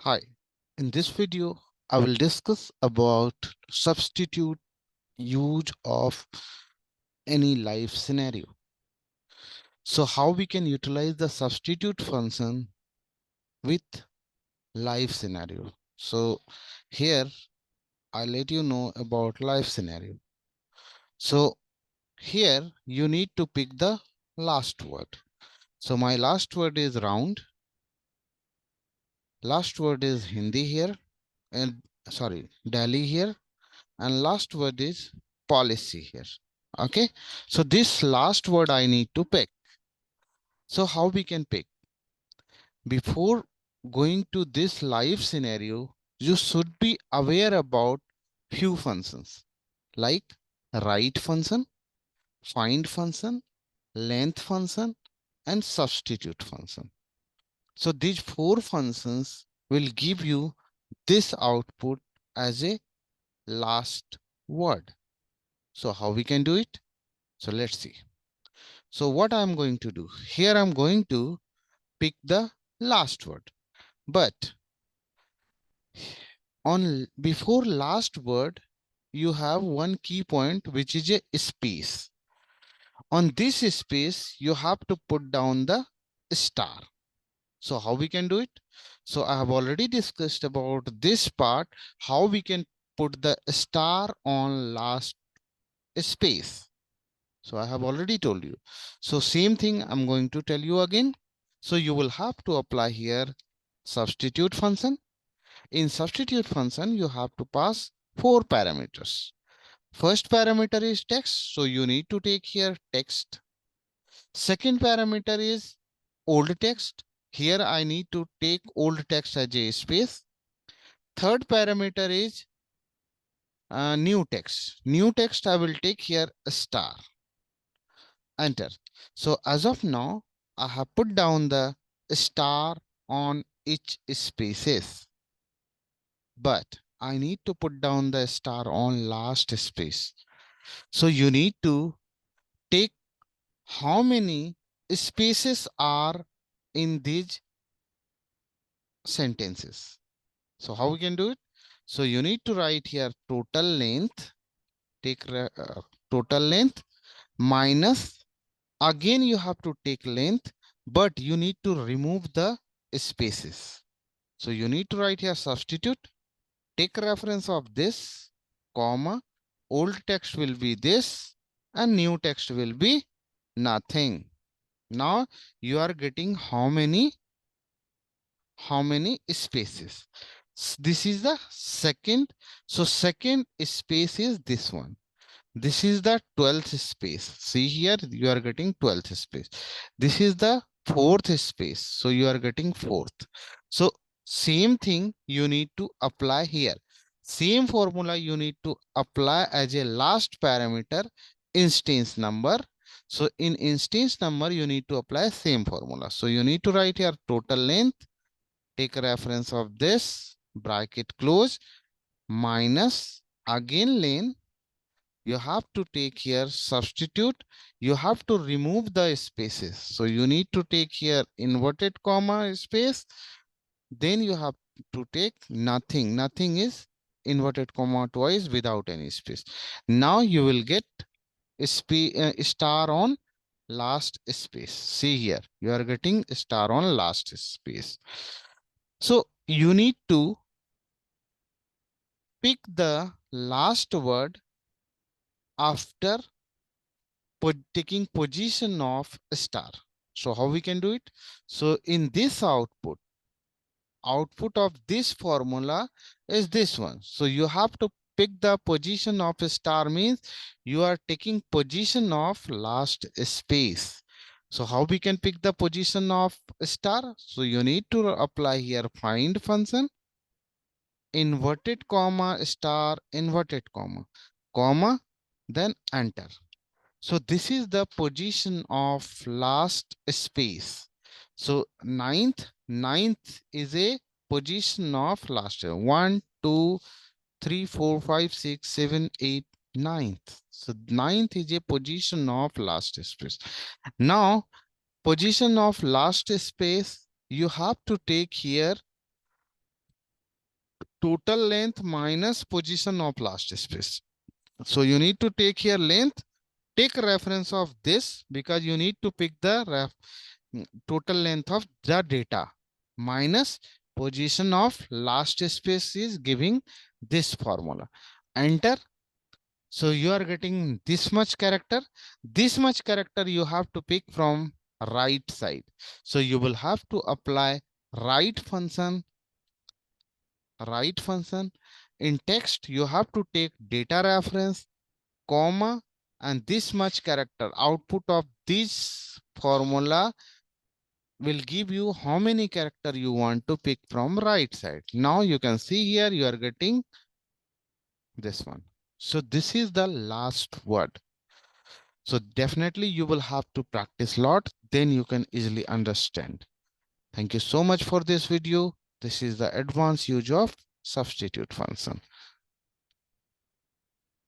Hi, in this video, I will discuss about substitute use of any life scenario. So how we can utilize the substitute function with life scenario. So here I let you know about life scenario. So here you need to pick the last word. So my last word is round. Last word is Hindi here and sorry, Delhi here. And last word is policy here. Okay, so this last word I need to pick. So how we can pick? Before going to this live scenario, you should be aware about few functions like write function, find function, length function, and substitute function. So these four functions will give you this output as a last word. So how we can do it? So let's see. So what I'm going to do here, I'm going to pick the last word, but on before last word, you have one key point, which is a space. On this space, you have to put down the star. So how we can do it? So I have already discussed about this part, how we can put the star on last space. So I have already told you. So same thing I'm going to tell you again. So you will have to apply here substitute function. In substitute function, you have to pass four parameters. First parameter is text. So you need to take here text. Second parameter is old text. Here I need to take old text as a space. Third parameter is new text. New text I will take here a star. Enter. So as of now, I have put down the star on each spaces, but I need to put down the star on last space. So you need to take how many spaces are in these sentences. So how we can do it? So you need to write here total length, take total length minus, again you have to take length, but you need to remove the spaces. So you need to write here substitute, take reference of this, comma, old text will be this, and new text will be nothing. Now you are getting how many spaces. This is the second. So second space is this one. This is the 12th space. See here, you are getting 12th space. This is the fourth space. So you are getting fourth. So same thing you need to apply here. Same formula you need to apply as a last parameter, instance number. So in instance number, you need to apply same formula. So you need to write here total length, take a reference of this, bracket close, minus again length. You have to take here substitute. You have to remove the spaces. So you need to take here inverted comma space. Then you have to take nothing. Nothing is inverted comma twice without any space. Now you will get a star on last space. See here, you are getting star on last space. So you need to pick the last word after taking position of a star. So how we can do it? So in this output of this formula is this one. So you have to pick the position of a star, means you are taking position of last space. So how we can pick the position of a star? So you need to apply here find function, inverted comma, star, inverted comma, then enter. So this is the position of last space. So ninth is a position of last. 1, 2, 3, 4, 5, 6, 7, 8, ninth. So ninth is a position of last space. Now, position of last space, you have to take here total length minus position of last space. So you need to take here length, take reference of this because you need to pick the total length of the data minus position of last space is giving this formula. Enter. So you are getting this much character. This much character you have to pick from right side. So you will have to apply right function. Right function. In text, you have to take data reference, comma, and this much character. Output of this formula will give you how many character you want to pick from right side. Now you can see here you are getting this one. So this is the last word. So definitely you will have to practice a lot, then you can easily understand. Thank you so much for this video. This is the advanced use of substitute function.